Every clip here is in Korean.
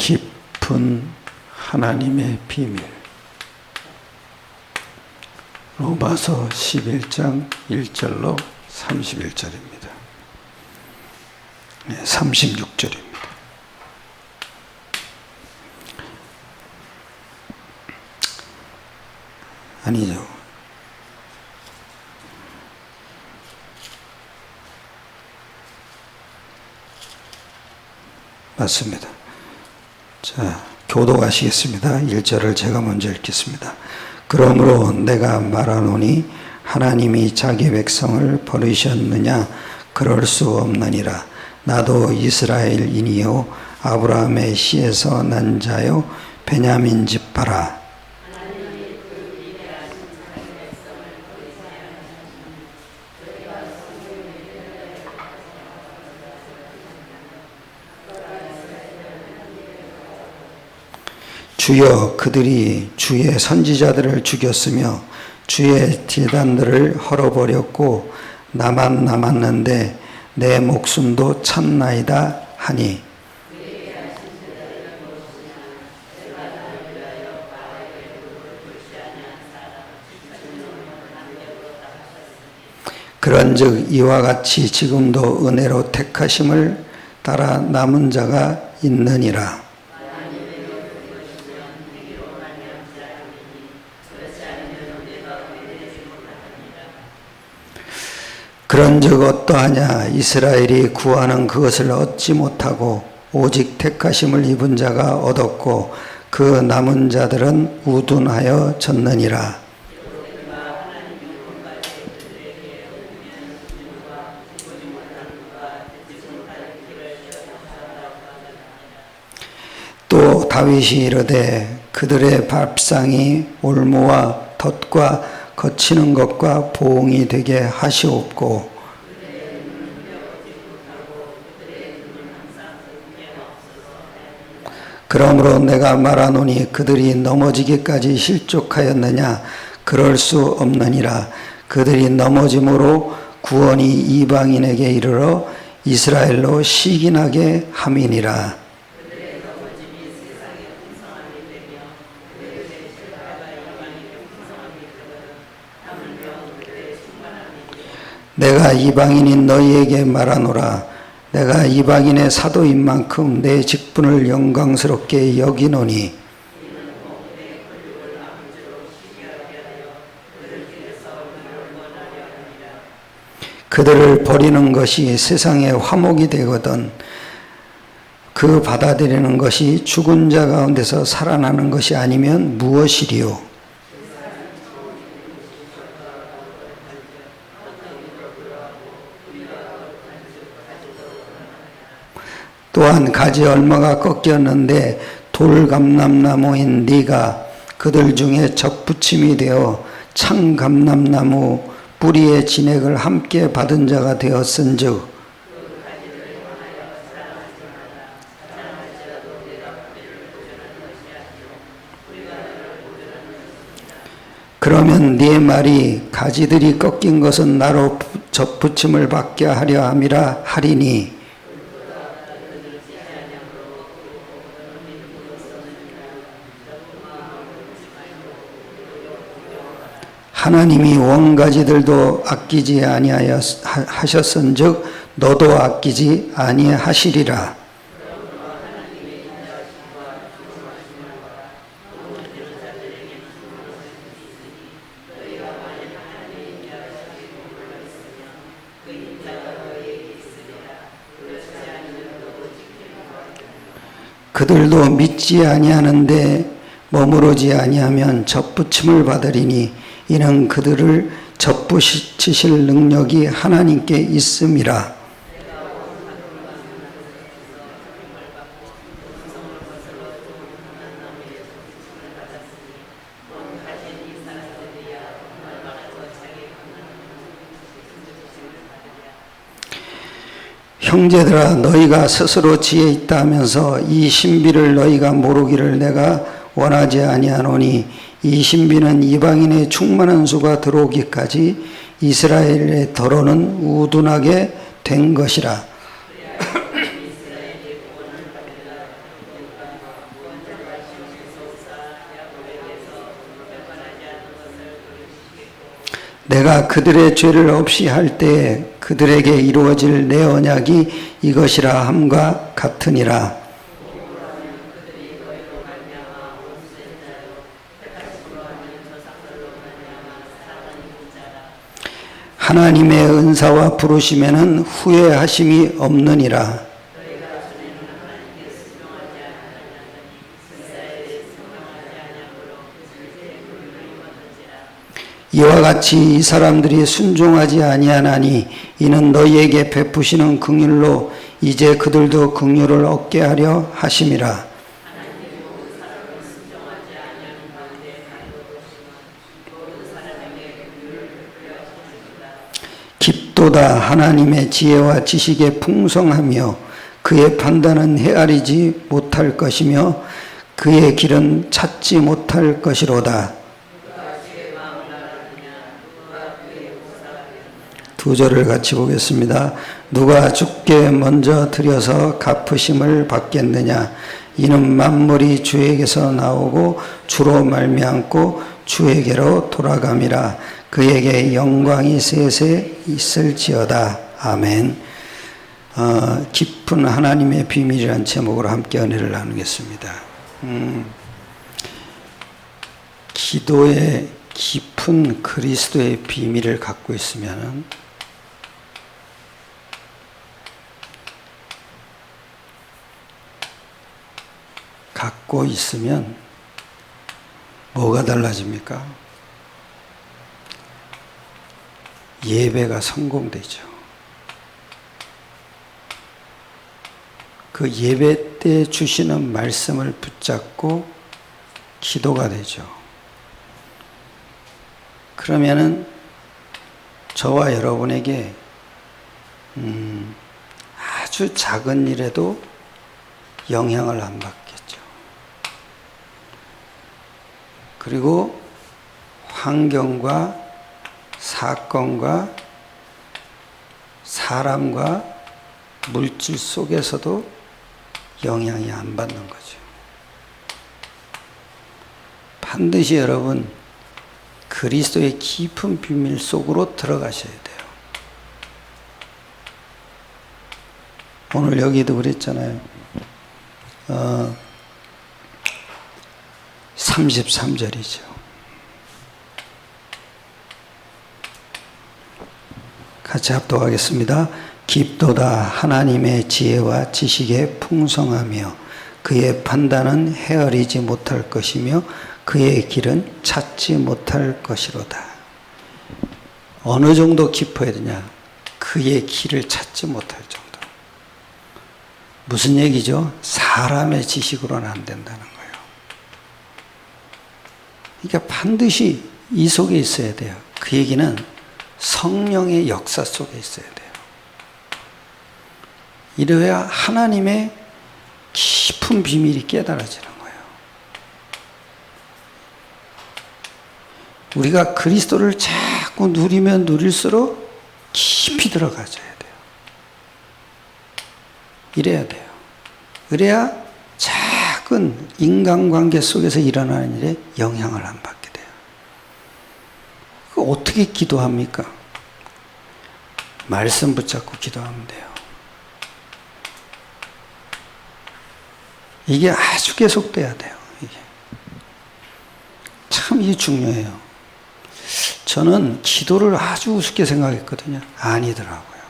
깊은 하나님의 비밀. 로마서 11장 1절로 31절입니다. 36절입니다. 아니죠. 맞습니다. 자, 교독하시겠습니다. 1절을 제가 먼저 읽겠습니다. 그러므로 내가 말하노니 하나님이 자기 백성을 버리셨느냐? 그럴 수 없느니라. 나도 이스라엘인이요 아브라함의 씨에서 난 자요 베냐민 지파라. 주여, 그들이 주의 선지자들을 죽였으며 주의 제단들을 헐어버렸고 나만 남았는데 내 목숨도 참나이다 하니, 그런즉 이와 같이 지금도 은혜로 택하심을 따라 남은 자가 있느니라. 그런즉 어떠하냐? 이스라엘이 구하는 그것을 얻지 못하고 오직 택하심을 입은 자가 얻었고 그 남은 자들은 우둔하여 졌느니라. 또 다윗이 이르되 그들의 밥상이 올무와 덫과 거치는 것과 보응이 되게 하시옵고, 그러므로 내가 말하노니 그들이 넘어지기까지 실족하였느냐? 그럴 수 없느니라. 그들이 넘어짐으로 구원이 이방인에게 이르러 이스라엘로 시기나게 함이니라. 내가 이방인인 너희에게 말하노라. 내가 이방인의 사도인 만큼 내 직분을 영광스럽게 여기노니, 그들을 버리는 것이 세상의 화목이 되거든 그 받아들이는 것이 죽은 자 가운데서 살아나는 것이 아니면 무엇이리요? 또한 가지 얼마가 꺾였는데 돌감람나무인 네가 그들 중에 접붙임이 되어 창감람나무 뿌리의 진액을 함께 받은 자가 되었은즉, 그러면 네 말이 가지들이 꺾인 것은 나로 접붙임을 받게 하려 함이라 하리니, 하나님이 원가지들도 아끼지 아니하셨은즉 너도 아끼지 아니하시리라. 그들도 믿지 아니하는데 머무르지 아니하면 접붙임을 받으리니 이는 그들을 접붙이실 능력이 하나님께 있음이라. 형제들아, 너희가 스스로 지혜 있다 하면서 이 신비를 너희가 모르기를 내가 원하지 아니하노니, 이 신비는 이방인의 충만한 수가 들어오기까지 이스라엘의 더러는 우둔하게 된 것이라. 내가 그들의 죄를 없이 할 때에 그들에게 이루어질 내 언약이 이것이라 함과 같으니라. 하나님의 은사와 부르심에는 후회하심이 없느니라. 이와 같이 이 사람들이 순종하지 아니하나니 이는 너희에게 베푸시는 긍휼로 이제 그들도 긍휼을 얻게 하려 하심이라. 깊도다 하나님의 지혜와 지식의 풍성하며 그의 판단은 헤아리지 못할 것이며 그의 길은 찾지 못할 것이로다. 두 절을 같이 보겠습니다. 누가 주께 먼저 드려서 갚으심을 받겠느냐. 이는 만물이 주에게서 나오고 주로 말미암고 주에게로 돌아감이라. 그에게 영광이 세세 있을지어다. 아멘. 깊은 하나님의 비밀이라는 제목으로 함께 은혜를 나누겠습니다. 기도의 깊은 그리스도의 비밀을 갖고 있으면 뭐가 달라집니까? 예배가 성공되죠. 그 예배 때 주시는 말씀을 붙잡고 기도가 되죠. 그러면은 저와 여러분에게 아주 작은 일에도 영향을 안 받겠죠. 그리고 환경과 사건과 사람과 물질 속에서도 영향이 안 받는 거죠. 반드시 여러분 그리스도의 깊은 비밀 속으로 들어가셔야 돼요. 오늘 여기도 그랬잖아요. 33절이죠. 같이 합독하겠습니다. 깊도다 하나님의 지혜와 지식의 풍성하며 그의 판단은 헤아리지 못할 것이며 그의 길은 찾지 못할 것이로다. 어느 정도 깊어야 되냐? 그의 길을 찾지 못할 정도. 무슨 얘기죠? 사람의 지식으로는 안 된다는 거예요. 그러니까 반드시 이 속에 있어야 돼요. 그 얘기는 성령의 역사 속에 있어야 돼요. 이래야 하나님의 깊은 비밀이 깨달아지는 거예요. 우리가 그리스도를 자꾸 누리면 누릴수록 깊이 들어가줘야 돼요. 이래야 돼요. 그래야 작은 인간관계 속에서 일어나는 일에 영향을 안 받게 돼요. 어떻게 기도합니까? 말씀 붙잡고 기도하면 돼요. 이게 아주 계속돼야 돼요. 이게 참 이게 중요해요. 저는 기도를 아주 우습게 생각했거든요. 아니더라고요.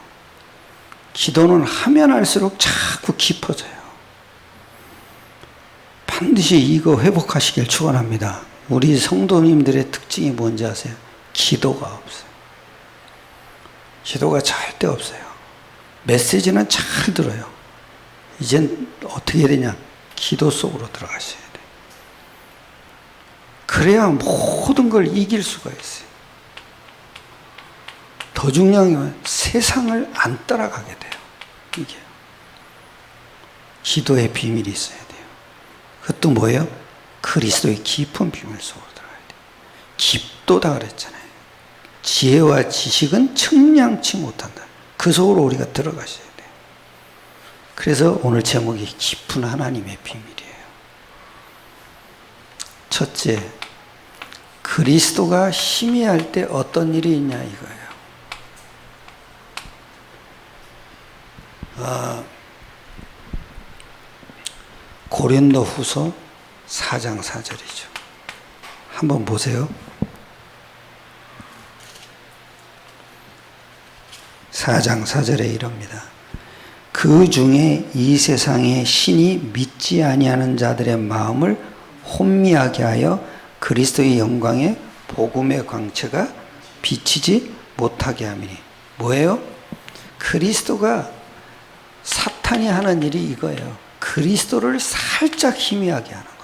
기도는 하면 할수록 자꾸 깊어져요. 반드시 이거 회복하시길 축원합니다. 우리 성도님들의 특징이 뭔지 아세요? 기도가 없어요. 기도가 절대 없어요. 메시지는 잘 들어요. 이젠 어떻게 해야 되냐? 기도 속으로 들어가셔야 돼요. 그래야 모든 걸 이길 수가 있어요. 더 중요한 건 세상을 안 따라가게 돼요. 이게 기도의 비밀이 있어야 돼요. 그것도 뭐예요? 그리스도의 깊은 비밀 속으로 들어가야 돼요. 깊도다 그랬잖아요. 지혜와 지식은 측량치 못한다. 그 속으로 우리가 들어가셔야 돼요. 그래서 오늘 제목이 깊은 하나님의 비밀이에요. 첫째, 그리스도가 희미할 때 어떤 일이 있냐 이거예요. 고린도 후서 4장 4절이죠. 한번 보세요. 4장 4절에 이럽니다. 그 중에 이 세상의 신이 믿지 아니하는 자들의 마음을 혼미하게 하여 그리스도의 영광의 복음의 광채가 비치지 못하게 함이니. 뭐예요? 그리스도가 사탄이 하는 일이 이거예요. 그리스도를 살짝 희미하게 하는 거예요.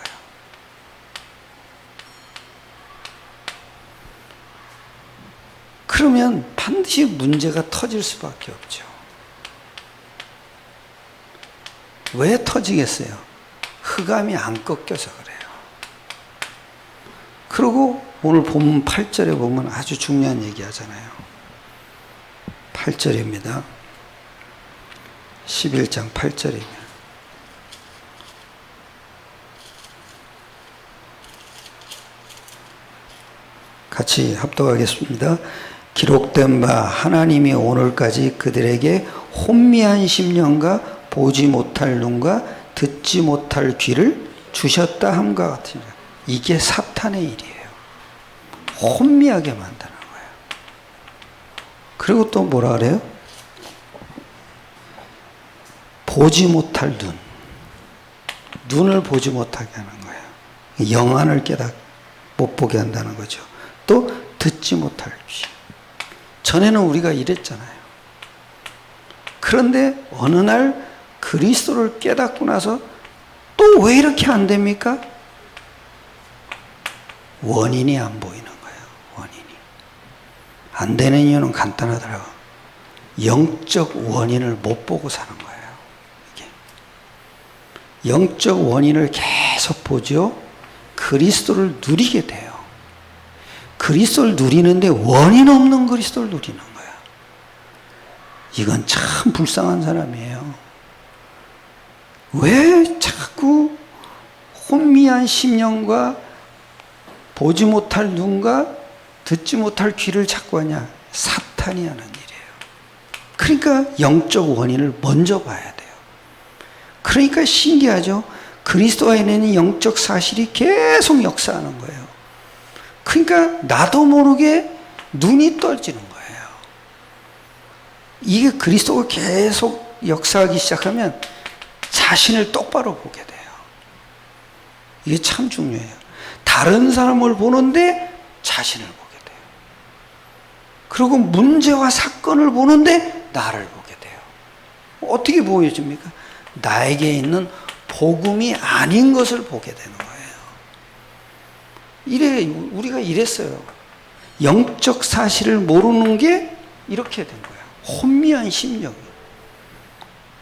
그러면 반드시 문제가 터질 수밖에 없죠. 왜 터지겠어요? 흑암이 안 꺾여서 그래요. 그리고 오늘 본문 8절에 보면 아주 중요한 얘기 하잖아요. 8절입니다. 11장 8절입니다. 같이 합독하겠습니다. 기록된 바 하나님이 오늘까지 그들에게 혼미한 심령과 보지 못할 눈과 듣지 못할 귀를 주셨다 함과 같으니라. 이게 사탄의 일이에요. 혼미하게 만드는 거예요. 그리고 또 뭐라 그래요? 보지 못할 눈. 눈을 보지 못하게 하는 거예요. 영안을 못 보게 한다는 거죠. 또 듣지 못할 귀. 전에는 우리가 이랬잖아요. 그런데 어느 날 그리스도를 깨닫고 나서 또 왜 이렇게 안 됩니까? 원인이 안 보이는 거예요. 원인이. 안 되는 이유는 간단하더라고요. 영적 원인을 못 보고 사는 거예요. 이게. 영적 원인을 계속 보죠. 그리스도를 누리게 돼요. 그리스도를 누리는데 원인 없는 그리스도를 누리는 거야. 이건 참 불쌍한 사람이에요. 왜 자꾸 혼미한 심령과 보지 못할 눈과 듣지 못할 귀를 찾고 하냐? 사탄이 하는 일이에요. 그러니까 영적 원인을 먼저 봐야 돼요. 그러니까 신기하죠? 그리스도 안에는 영적 사실이 계속 역사하는 거예요. 그러니까 나도 모르게 눈이 떠지는 거예요. 이게 그리스도가 계속 역사하기 시작하면 자신을 똑바로 보게 돼요. 이게 참 중요해요. 다른 사람을 보는데 자신을 보게 돼요. 그리고 문제와 사건을 보는데 나를 보게 돼요. 어떻게 보여집니까? 나에게 있는 복음이 아닌 것을 보게 되는 거예요. 우리가 이랬어요. 영적 사실을 모르는 게 이렇게 된 거예요. 혼미한 심령이.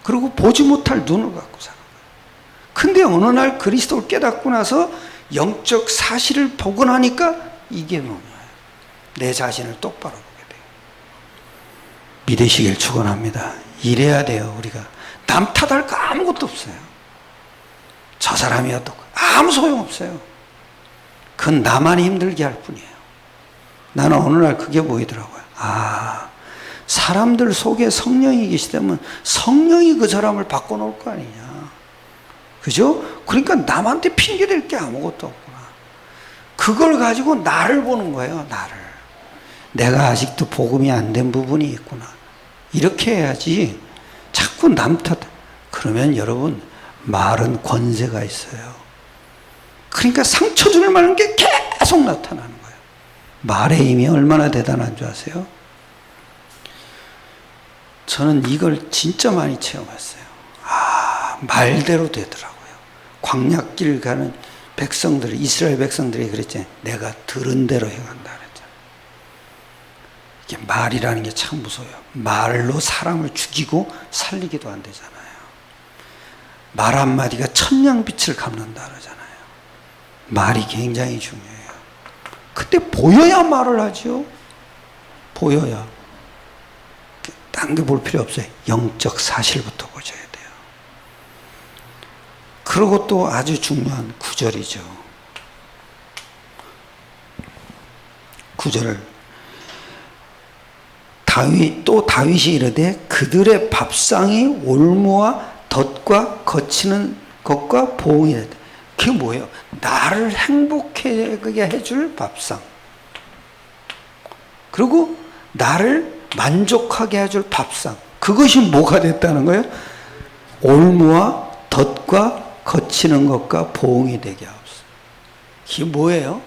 그리고 보지 못할 눈을 갖고 사는 거예요. 근데 어느 날 그리스도를 깨닫고 나서 영적 사실을 보고 나니까 이게 뭐냐. 내 자신을 똑바로 보게 돼요. 믿으시길 축원합니다. 이래야 돼요. 우리가. 남 탓할 거 아무것도 없어요. 저 사람이 어떻고 아무 소용없어요. 그건 나만이 힘들게 할 뿐이에요. 나는 어느 날 그게 보이더라고요. 사람들 속에 성령이 계시다면 성령이 그 사람을 바꿔놓을 거 아니냐. 그죠? 그러니까 남한테 핑계댈 게 아무것도 없구나. 그걸 가지고 나를 보는 거예요. 나를. 내가 아직도 복음이 안 된 부분이 있구나. 이렇게 해야지. 자꾸 남 탓. 그러면 여러분 말은 권세가 있어요. 그러니까 상처 줄 만한 게 계속 나타나는 거예요. 말의 힘이 얼마나 대단한 줄 아세요? 저는 이걸 진짜 많이 체험했어요. 말대로 되더라고요. 광야길 가는 백성들이, 이스라엘 백성들이 그랬잖아요. 내가 들은 대로 행한다 그랬잖아요. 이게 말이라는 게 참 무서워요. 말로 사람을 죽이고 살리기도 안 되잖아요. 말 한마디가 천냥빛을 갚는다 그러잖아요. 말이 굉장히 중요해요. 그때 보여야 말을 하죠. 보여야. 딴 게 볼 필요 없어요. 영적 사실부터 보셔야 돼요. 그리고 또 아주 중요한 구절이죠. 29절 다윗이 이르되 그들의 밥상이 올무와 덫과 거치는 것과 보응이 되다. 그게 뭐예요? 나를 행복하게 해줄 밥상. 그리고 나를 만족하게 해줄 밥상. 그것이 뭐가 됐다는 거예요? 올무와 덫과 거치는 것과 보응이 되게 하옵소서. 이게 뭐예요?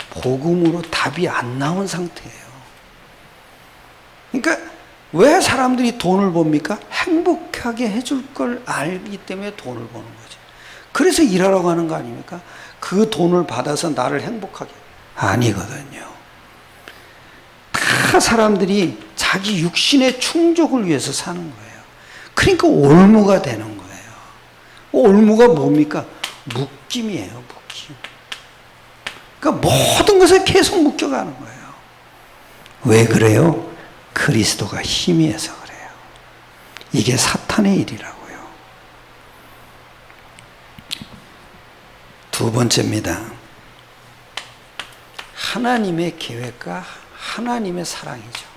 복음으로 답이 안 나온 상태예요. 그러니까 왜 사람들이 돈을 법니까? 행복하게 해줄 걸 알기 때문에 돈을 버는 거지. 그래서 일하라고 하는 거 아닙니까? 그 돈을 받아서 나를 행복하게. 아니거든요. 다 사람들이 자기 육신의 충족을 위해서 사는 거예요. 그러니까 올무가 되는 거예요. 올무가 뭡니까? 묶임이에요. 묶임. 그러니까 모든 것을 계속 묶여가는 거예요. 왜 그래요? 그리스도가 희미해서 그래요. 이게 사탄의 일이라고요. 두 번째입니다. 하나님의 계획과 하나님의 사랑이죠.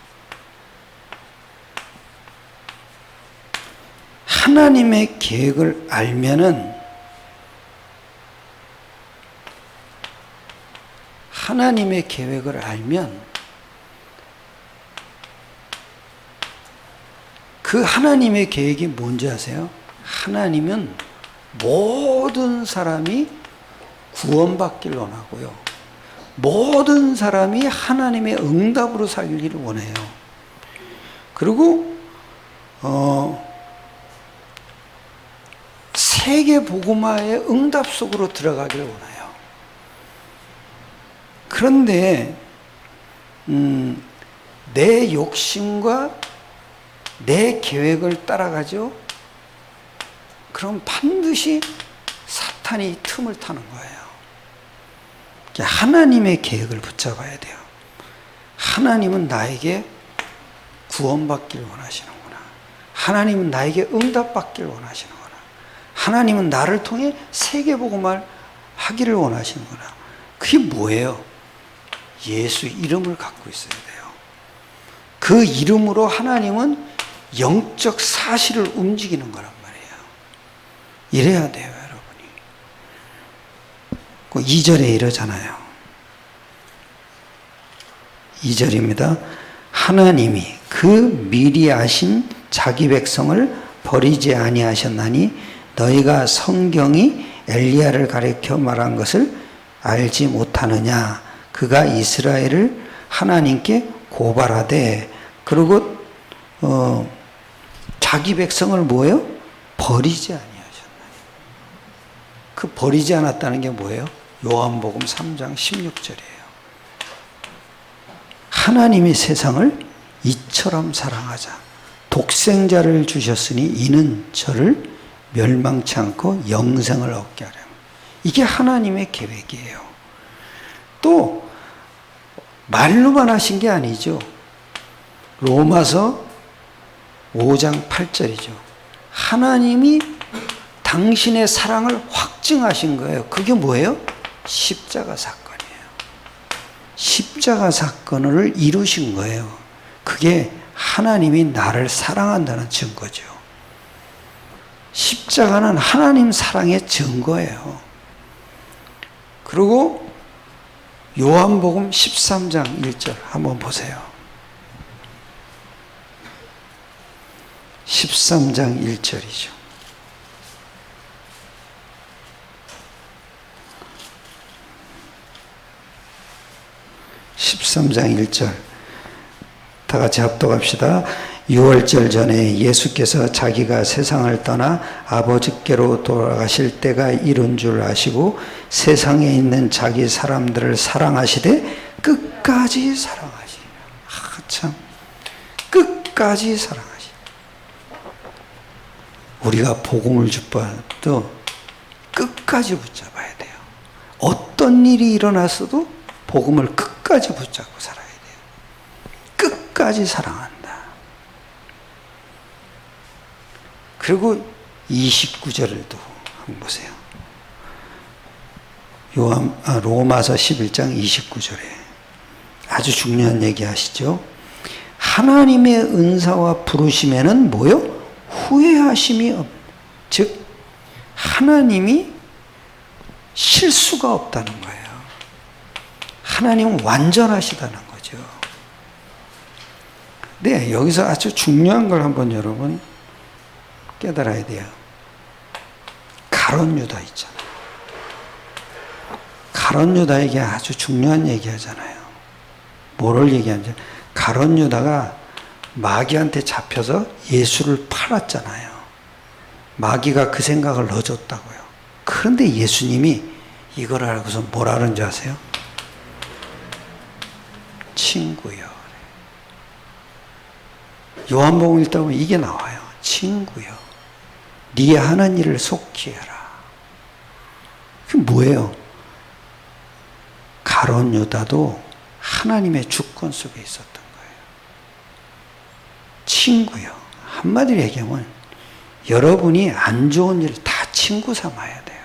하나님의 계획을 알면은 하나님의 계획을 알면 그 하나님의 계획이 뭔지 아세요? 하나님은 모든 사람이 구원받기를 원하고요. 모든 사람이 하나님의 응답으로 살기를 원해요. 그리고 세계 복음화의 응답 속으로 들어가기를 원해요. 그런데 내 욕심과 내 계획을 따라가죠. 그럼 반드시 사탄이 틈을 타는 거예요. 하나님의 계획을 붙잡아야 돼요. 하나님은 나에게 구원받기를 원하시는구나. 하나님은 나에게 응답받기를 원하시는구나. 하나님은 나를 통해 세계복음을 하기를 원하시는구나. 그게 뭐예요? 예수 이름을 갖고 있어야 돼요. 그 이름으로 하나님은 영적 사실을 움직이는 거란 말이에요. 이래야 돼요, 여러분이. 그 2절에 이러잖아요. 2절입니다. 하나님이 그 미리 아신 자기 백성을 버리지 아니하셨나니 너희가 성경이 엘리야를 가리켜 말한 것을 알지 못하느냐. 그가 이스라엘을 하나님께 고발하되 그리고 자기 백성을 뭐예요? 버리지 아니하셨나니. 그 버리지 않았다는 게 뭐예요? 요한복음 3장 16절이에요. 하나님이 세상을 이처럼 사랑하자 독생자를 주셨으니 이는 저를 멸망치 않고 영생을 얻게 하려. 이게 하나님의 계획이에요. 또 말로만 하신 게 아니죠. 로마서 5장 8절이죠. 하나님이 당신의 사랑을 확증하신 거예요. 그게 뭐예요? 십자가 사건이에요. 십자가 사건을 이루신 거예요. 그게 하나님이 나를 사랑한다는 증거죠. 십자가는 하나님 사랑의 증거예요. 그리고 요한복음 13장 1절 한번 보세요. 13장 1절이죠. 다 같이 합독합시다. 6월절 전에 예수께서 자기가 세상을 떠나 아버지께로 돌아가실 때가 이른 줄 아시고 세상에 있는 자기 사람들을 사랑하시되 끝까지 사랑하시리라. 참 끝까지 사랑하시리라. 우리가 복음을 주봐도 끝까지 붙잡아야 돼요. 어떤 일이 일어났어도 복음을 끝까지 붙잡고 살아야 돼요. 끝까지 사랑한다. 그리고 29절을 또 한번 보세요. 로마서 11장 29절에 아주 중요한 얘기 하시죠. 하나님의 은사와 부르심에는 뭐요? 후회하심이 즉 하나님이 실수가 없다는 거예요. 하나님은 완전하시다는 거죠. 네, 여기서 아주 중요한 걸 한번 여러분 깨달아야 돼요. 가룟 유다 있잖아요. 가룟 유다에게 아주 중요한 얘기 하잖아요. 뭐를 얘기하는지. 가룟 유다가 마귀한테 잡혀서 예수를 팔았잖아요. 마귀가 그 생각을 넣어줬다고요. 그런데 예수님이 이걸 알고서 뭐라 그런지 아세요? 친구요. 요한복음 읽다 보면 이게 나와요. 친구요. 네 하는 일을 속히 해라. 그게 뭐예요? 가룟 유다도 하나님의 주권 속에 있었던 거예요. 친구요. 한마디로 얘기하면 여러분이 안 좋은 일 다 친구 삼아야 돼요.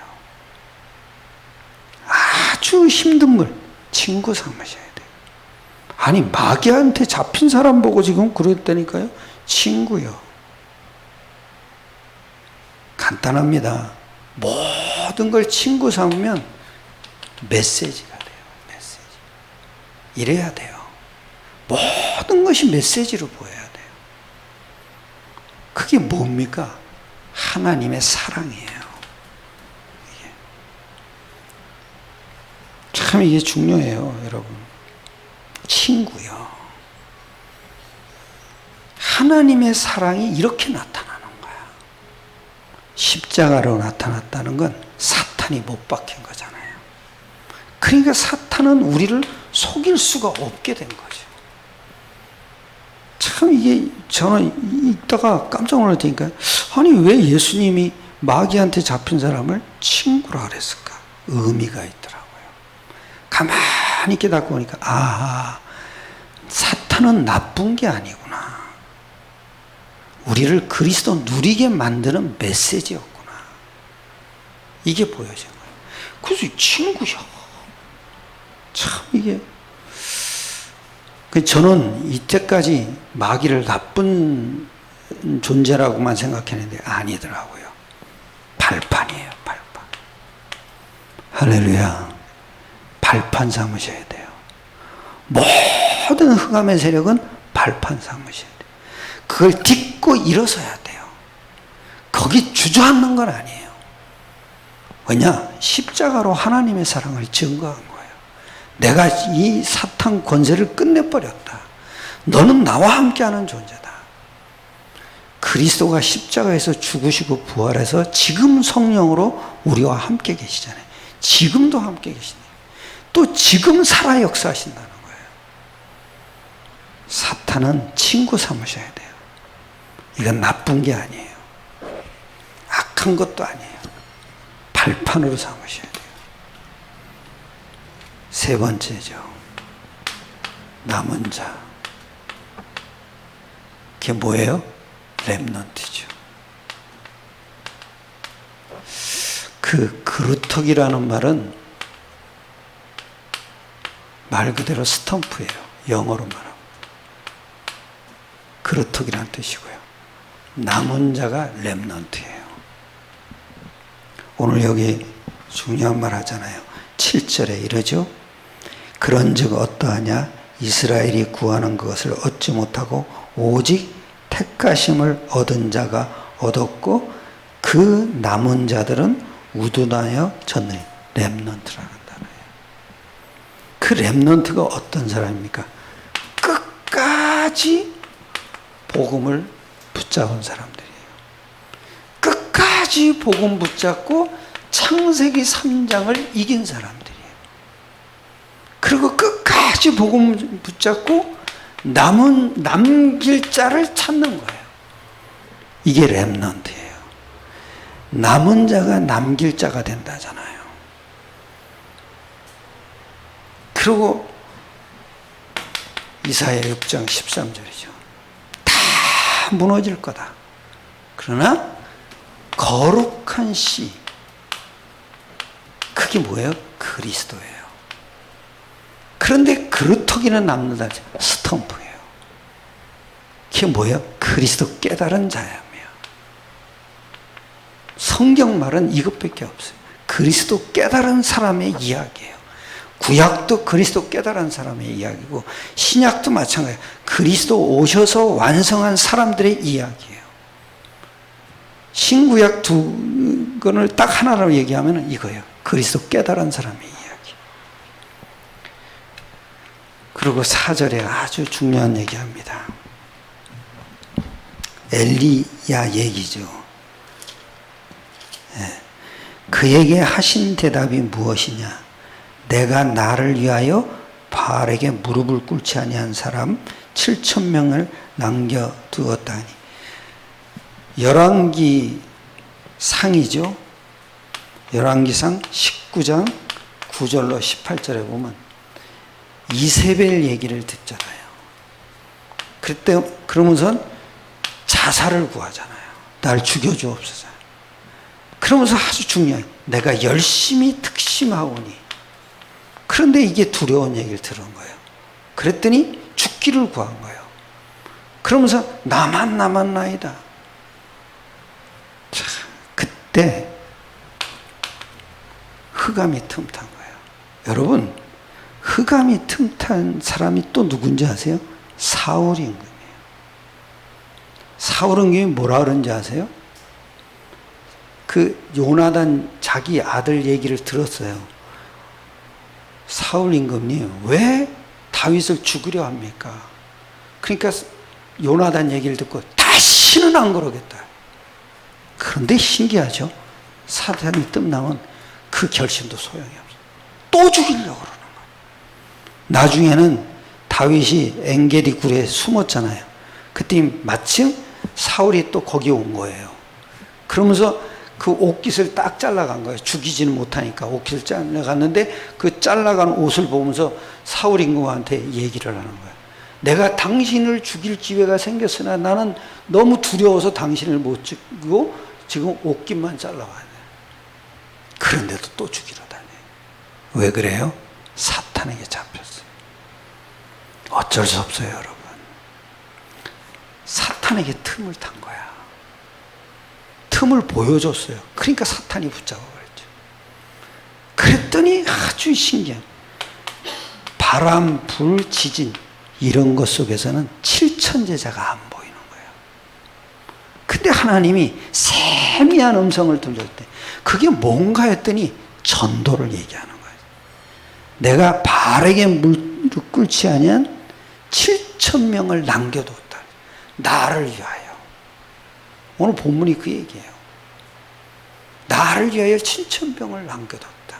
아주 힘든 걸 친구 삼으셔야 돼요. 아니 마귀한테 잡힌 사람 보고 지금 그랬다니까요. 친구요. 간단합니다. 모든 걸 친구 삼으면 메시지가 돼요. 메시지. 이래야 돼요. 모든 것이 메시지로 보여야 돼요. 그게 뭡니까? 하나님의 사랑이에요. 참 이게 중요해요, 여러분. 친구요. 하나님의 사랑이 이렇게 나타나는 거야. 십자가로 나타났다는 건 사탄이 못 박힌 거잖아요. 그러니까 사탄은 우리를 속일 수가 없게 된 거죠. 참 이게 저는 읽다가 깜짝 놀랐다니까요. 아니 왜 예수님이 마귀한테 잡힌 사람을 친구라 그랬을까? 의미가 있더라고요. 가만히 깨닫고 보니까 아, 사탄은 나쁜 게 아니구나. 우리를 그리스도 누리게 만드는 메시지였구나. 이게 보여진 거예요. 그래서 친구야. 참 이게 저는 이때까지 마귀를 나쁜 존재라고만 생각했는데 아니더라고요. 발판이에요. 발판. 할렐루야. 발판 삼으셔야 돼요. 모든 흑암의 세력은 발판 삼으셔야 돼요. 그걸 딛고 일어서야 돼요. 거기 주저앉는 건 아니에요. 왜냐? 십자가로 하나님의 사랑을 증거한 거예요. 내가 이 사탄 권세를 끝내버렸다. 너는 나와 함께하는 존재다. 그리스도가 십자가에서 죽으시고 부활해서 지금 성령으로 우리와 함께 계시잖아요. 지금도 함께 계시네요. 또 지금 살아 역사하신다는 거예요. 사탄은 친구 삼으셔야 돼요. 이건 나쁜 게 아니에요. 악한 것도 아니에요. 발판으로 삼으셔야 돼요. 세 번째죠. 남은 자. 그게 뭐예요? 렘넌트죠. 그 그루터기라는 말은 말 그대로 스탬프예요. 영어로 말하면. 그루터기라는 뜻이고요. 남은 자가 렘넌트예요. 오늘 여기 중요한 말 하잖아요. 7절에 이러죠. 그런즉 어떠하냐? 이스라엘이 구하는 것을 얻지 못하고 오직 택하심을 얻은 자가 얻었고 그 남은 자들은 우둔하여 졌느니. 렘넌트라는 단어예요. 그 렘넌트가 어떤 사람입니까? 끝까지 복음을 붙잡은 사람들이에요. 끝까지 복음 붙잡고 창세기 3장을 이긴 사람들이에요. 그리고 끝까지 복음 붙잡고 남길 자를 찾는 거예요. 이게 렘넌트예요. 남은 자가 남길 자가 된다잖아요. 그리고 이사야 6장 13절이죠. 다 무너질 거다. 그러나 거룩한 씨, 그게 뭐예요? 그리스도예요. 그런데 그루터기는 남는다. 스탬프예요. 그게 뭐예요? 그리스도 깨달은 자야며. 성경 말은 이것밖에 없어요. 그리스도 깨달은 사람의 이야기예요. 구약도 그리스도 깨달은 사람의 이야기고 신약도 마찬가지예요. 그리스도 오셔서 완성한 사람들의 이야기예요. 신구약 두 권을 딱 하나로 얘기하면 이거예요. 그리스도 깨달은 사람의 이야기. 그리고 4절에 아주 중요한 얘기합니다. 엘리야 얘기죠. 그에게 하신 대답이 무엇이냐? 내가 나를 위하여 바알에게 무릎을 꿇지 아니한 사람 7,000명을 남겨두었다니. 열왕기 상이죠. 열왕기상 19장 9절로 18절에 보면 이세벨 얘기를 듣잖아요. 그러면서 자살을 구하잖아요. 날 죽여주옵소서. 그러면서 아주 중요한, 내가 열심히 특심하오니. 그런데 이게 두려운 얘기를 들은 거예요. 그랬더니 죽기를 구한 거예요. 그러면서 나만 남았나이다. 자, 그때 흑암이 틈탄 거예요. 여러분, 흑암이 틈탄 사람이 또 누군지 아세요? 사울 임금이에요. 사울 임금이 뭐라 그런지 아세요? 그 요나단 자기 아들 얘기를 들었어요. 사울 임금이 왜 다윗을 죽이려 합니까? 그러니까 요나단 얘기를 듣고 다시는 안 그러겠다. 그런데 신기하죠? 사탄이 뜸나면 그 결심도 소용이 없어요. 또 죽이려고 그러는 거예요. 나중에는 다윗이 엔게디 굴에 숨었잖아요. 그때 마침 사울이 또 거기 온 거예요. 그러면서 그 옷깃을 딱 잘라간 거예요. 죽이지는 못하니까 옷깃을 잘라갔는데 그 잘라간 옷을 보면서 사울 임금한테 얘기를 하는 거예요. 내가 당신을 죽일 기회가 생겼으나 나는 너무 두려워서 당신을 못 죽이고 지금 옷깃만 잘라와야 돼. 그런데도 또 죽이러 다녀요. 왜 그래요? 사탄에게 잡혔어요. 어쩔 수 없어요, 여러분. 사탄에게 틈을 탄 거야. 틈을 보여줬어요. 그러니까 사탄이 붙잡아버렸죠. 그랬더니 아주 신기한, 바람, 불, 지진 이런 것 속에서는 7천제자가 안 보이는 거예요. 근데 하나님이 세미한 음성을 들릴 때 그게 뭔가 했더니 전도를 얘기하는 거예요. 내가 바알에게 무릎 꿇지 아니한 7,000명을 남겨뒀다. 나를 위하여. 오늘 본문이 그 얘기예요. 나를 위하여 7,000명을 남겨뒀다.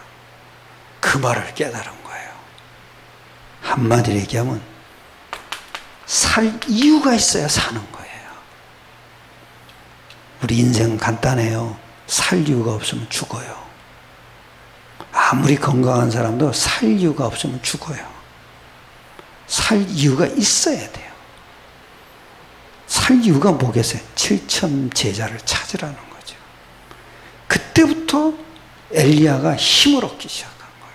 그 말을 깨달은 거예요. 한마디로 얘기하면 살 이유가 있어야 사는 거예요. 우리 인생 간단해요. 살 이유가 없으면 죽어요. 아무리 건강한 사람도 살 이유가 없으면 죽어요. 살 이유가 있어야 돼요. 살 이유가 뭐겠어요? 7천 제자를 찾으라는 거죠. 그때부터 엘리야가 힘을 얻기 시작한 거예요.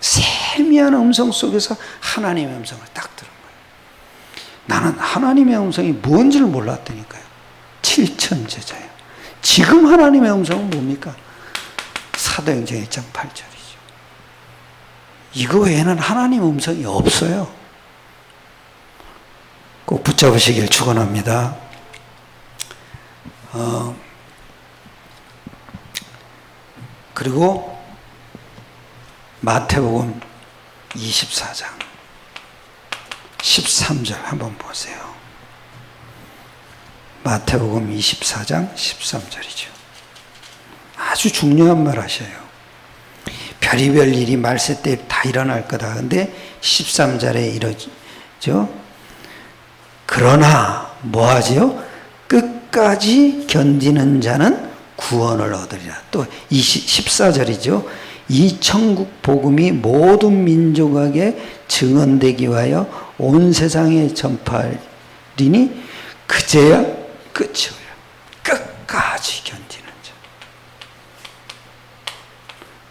세미한 음성 속에서 하나님의 음성을 딱 들은 거예요. 나는 하나님의 음성이 뭔지를 몰랐다니까요. 7천 제자예요. 지금 하나님의 음성은 뭡니까? 사도행전 1장 8절이죠. 이거 외에는 하나님의 음성이 없어요. 꼭 붙잡으시길 축원합니다. 그리고 마태복음 24장 13절 한번 보세요. 마태복음 24장 13절이죠. 아주 중요한 말 하셔요. 별의별 일이 말세 때 다 일어날 거다. 근데 13절에 이러죠. 그러나 뭐하지요? 끝까지 견디는 자는 구원을 얻으리라. 또 14절이죠. 이 천국 복음이 모든 민족에게 증언되기 위하여 온 세상에 전파하리니 그제야 끝이 오리라. 끝까지 견디는 자.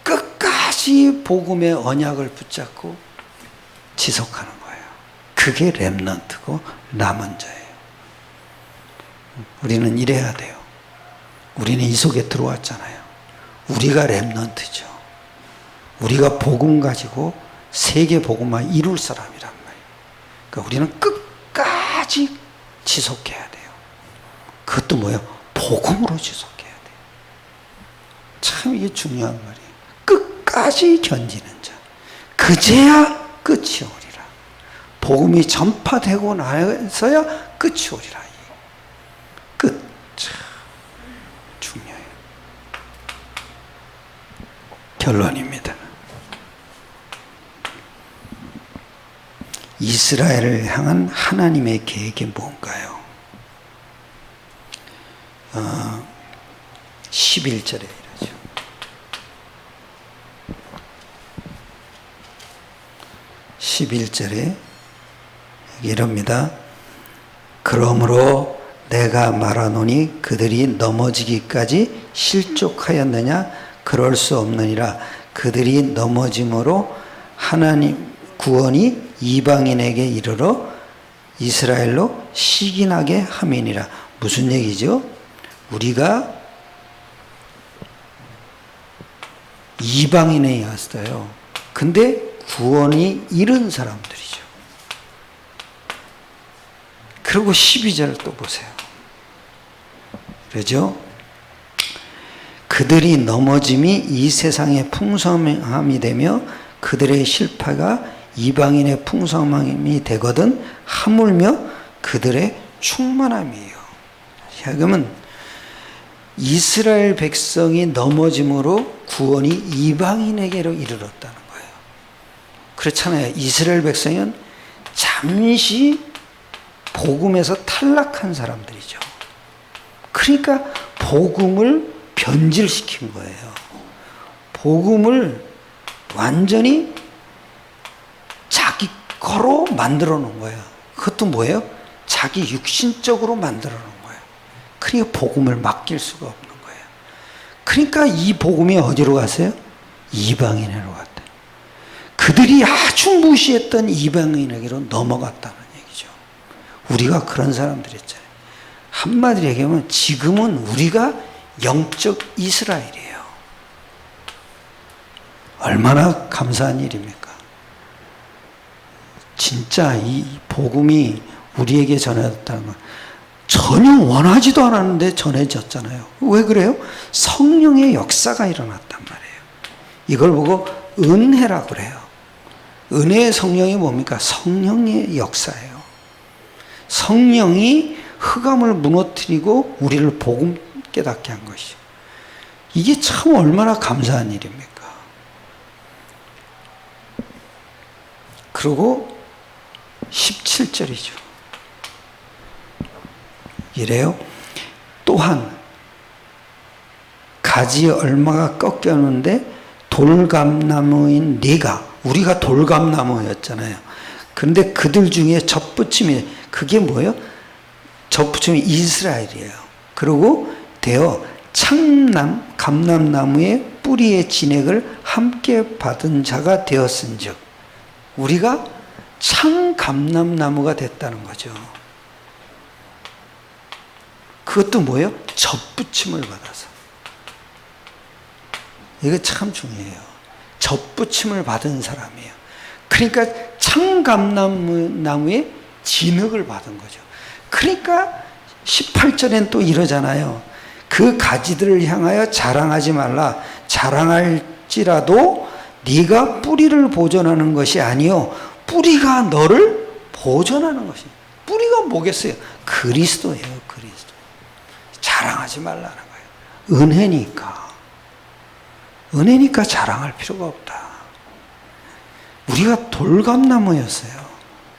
끝까지 복음의 언약을 붙잡고 지속하는 거예요. 그게 렘넌트고 남은 자예요. 우리는 이래야 돼요. 우리는 이 속에 들어왔잖아요. 우리가 렘넌트죠. 우리가 복음 가지고 세계 복음만 이룰 사람이란 말이에요. 그러니까 우리는 끝까지 지속해야 돼요. 그것도 뭐예요? 복음으로 지속해야 돼요. 참 이게 중요한 말이에요. 끝까지 견디는 자. 그제야 끝이 오리라. 복음이 전파되고 나서야 끝이 오리라. 끝. 참 중요해요. 결론입니다. 이스라엘을 향한 하나님의 계획이 뭔가요? 11절에 이러죠. 11절에 이럽니다. 그러므로 내가 말하노니 그들이 넘어지기까지 실족하였느냐? 그럴 수 없느니라. 그들이 넘어짐으로 하나님 구원이 이방인에게 이르러 이스라엘로 시기나게 함이니라. 무슨 얘기죠? 우리가 이방인에 왔어요. 근데 구원이 이른 사람들이죠. 그리고 12절 또 보세요. 그러죠? 그들이 넘어짐이 이 세상의 풍성함이 되며 그들의 실패가 이방인의 풍성함이 되거든 하물며 그들의 충만함이에요. 그러면 이스라엘 백성이 넘어짐으로 구원이 이방인에게로 이르렀다는 거예요. 그렇잖아요. 이스라엘 백성은 잠시 복음에서 탈락한 사람들이죠. 그러니까 복음을 변질시킨 거예요. 복음을 완전히 자기 거로 만들어 놓은 거예요. 그것도 뭐예요? 자기 육신적으로 만들어 놓은 거예요. 그러니까 복음을 맡길 수가 없는 거예요. 그러니까 이 복음이 어디로 갔어요? 이방인으로 갔다. 그들이 아주 무시했던 이방인에게로 넘어갔다는 얘기죠. 우리가 그런 사람들이었잖아요. 한마디로 얘기하면 지금은 우리가 영적 이스라엘이에요. 얼마나 감사한 일입니까? 진짜 이 복음이 우리에게 전해졌다는 건 전혀 원하지도 않았는데 전해졌잖아요. 왜 그래요? 성령의 역사가 일어났단 말이에요. 이걸 보고 은혜라고 그래요. 은혜의 성령이 뭡니까? 성령의 역사예요. 성령이 흑암을 무너뜨리고 우리를 복음 깨닫게 한 것이죠. 이게 참 얼마나 감사한 일입니까? 그리고 17절이죠. 이래요. 또한 가지 얼마가 꺾였는데 돌감나무인 네가, 우리가 돌감나무였잖아요. 그런데 그들 중에 젖붙임이, 그게 뭐예요? 젖붙임이 이스라엘이에요. 그리고 되어 창남 감람나무의 뿌리의 진액을 함께 받은 자가 되었은즉, 우리가 창감람나무가 됐다는 거죠. 그것도 뭐예요? 젖붙임을 받아서. 이거 참 중요해요. 젖붙임을 받은 사람이에요. 그러니까 창감나무의 진흙을 받은 거죠. 그러니까 18절엔 또 이러잖아요. 그 가지들을 향하여 자랑하지 말라. 자랑할지라도 네가 뿌리를 보존하는 것이 아니요 뿌리가 너를 보존하는 것이. 뿌리가 뭐겠어요? 그리스도예요. 그리스도. 자랑하지 말라는 거예요. 은혜니까. 은혜니까 자랑할 필요가 없다. 우리가 돌감나무였어요.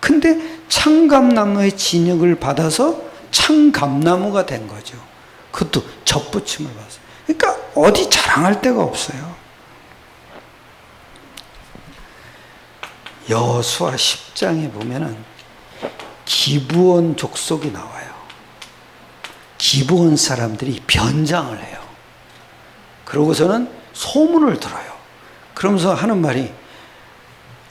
근데 창감나무의 진흙을 받아서 창감나무가 된 거죠. 그것도 젖붙임을 받았어요. 그러니까 어디 자랑할 데가 없어요. 여호수아 10장에 보면은 기브온 족속이 나와요. 기브온 사람들이 변장을 해요. 그러고서는 소문을 들어요. 그러면서 하는 말이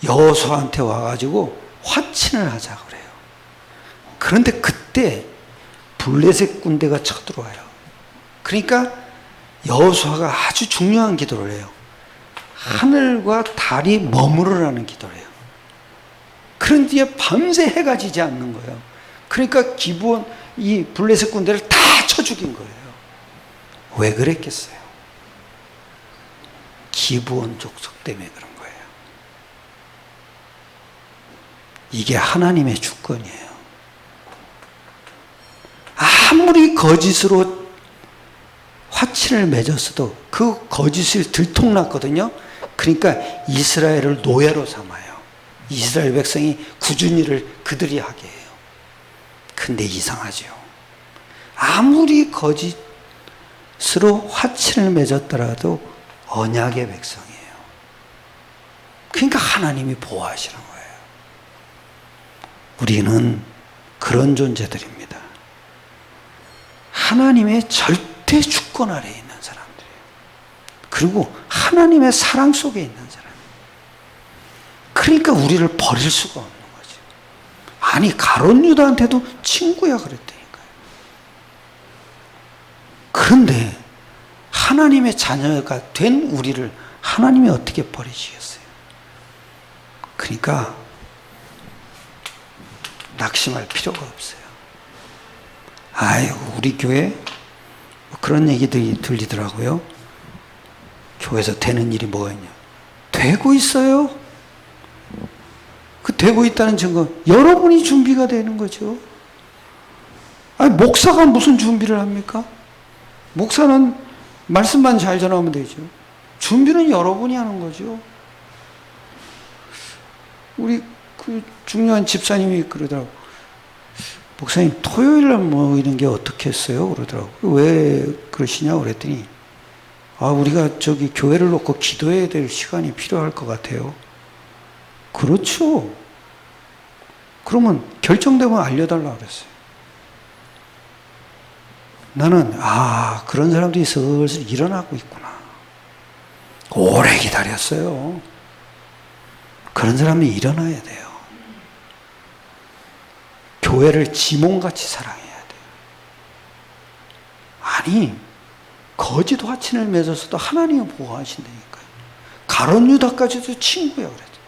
여호수아한테 와가지고 화친을 하자 그래요. 그런데 그때 블레셋 군대가 쳐들어와요. 그러니까 여호수아가 아주 중요한 기도를 해요. 하늘과 달이 머무르라는 기도를 해요. 그런 뒤에 밤새 해가 지지 않는 거예요. 그러니까 기브온 이 블레셋 군대를 다 쳐 죽인 거예요. 왜 그랬겠어요? 기브온 족속 때문에 그런 거예요. 이게 하나님의 주권이에요. 아무리 거짓으로 화친을 맺었어도 그 거짓을 들통났거든요. 그러니까 이스라엘을 노예로 삼아요. 이스라엘 백성이 굳은 일을 그들이 하게 해요. 근데 이상하죠. 아무리 거짓으로 화친을 맺었더라도 언약의 백성이에요. 그러니까 하나님이 보호하시는 거예요. 우리는 그런 존재들입니다. 하나님의 절대 주권 아래에 있는 사람들이에요. 그리고 하나님의 사랑 속에 있는 사람. 그러니까 우리를 버릴 수가 없는 거죠. 아니 가룟 유다한테도 친구야 그랬다니까요. 그런데 하나님의 자녀가 된 우리를 하나님이 어떻게 버리시겠어요? 그러니까 낙심할 필요가 없어요. 아이고 우리 교회 그런 얘기들이 들리더라고요. 교회에서 되는 일이 뭐가 있냐? 되고 있어요. 그 되고 있다는 증거 여러분이 준비가 되는 거죠. 아니 목사가 무슨 준비를 합니까? 목사는 말씀만 잘 전하면 되죠. 준비는 여러분이 하는 거죠. 우리 그 중요한 집사님이 그러더라고. 목사님 토요일날 모이는 게 어떻게 했어요? 그러더라고. 왜 그러시냐 그랬더니 우리가 저기 교회를 놓고 기도해야 될 시간이 필요할 것 같아요. 그렇죠. 그러면 결정되면 알려달라고 그랬어요. 나는 그런 사람들이 슬슬 일어나고 있구나. 오래 기다렸어요. 그런 사람이 일어나야 돼요. 교회를 지몽같이 사랑해야 돼요. 아니 거짓 화친을 맺었어도 하나님이 보호하신다니까요. 가룟 유다까지도 친구야 그랬죠.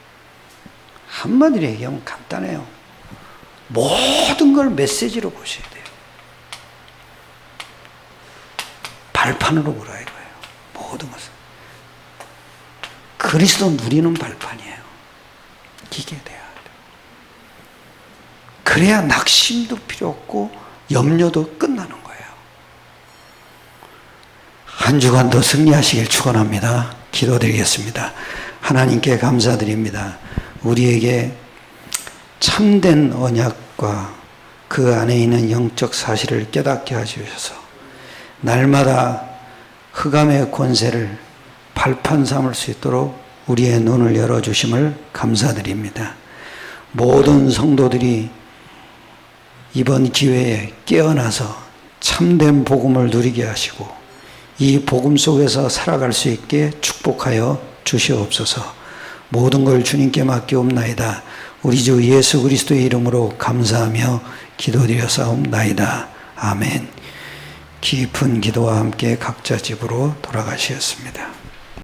한마디로 얘기하면 간단해요. 모든 걸 메시지로 보셔야 돼요. 발판으로 보라 이거예요. 모든 것을. 그리스도 누리는 발판이에요. 이게 돼야 돼요. 그래야 낙심도 필요 없고 염려도 끝나는 거예요. 한 주간도 승리하시길 축원합니다. 기도드리겠습니다. 하나님께 감사드립니다. 우리에게 참된 언약과 그 안에 있는 영적 사실을 깨닫게 해주셔서 날마다 흑암의 권세를 발판 삼을 수 있도록 우리의 눈을 열어주심을 감사드립니다. 모든 성도들이 이번 기회에 깨어나서 참된 복음을 누리게 하시고 이 복음 속에서 살아갈 수 있게 축복하여 주시옵소서. 모든 걸 주님께 맡기옵나이다. 우리 주 예수 그리스도의 이름으로 감사하며 기도드려사옵나이다. 아멘. 깊은 기도와 함께 각자 집으로 돌아가시었습니다.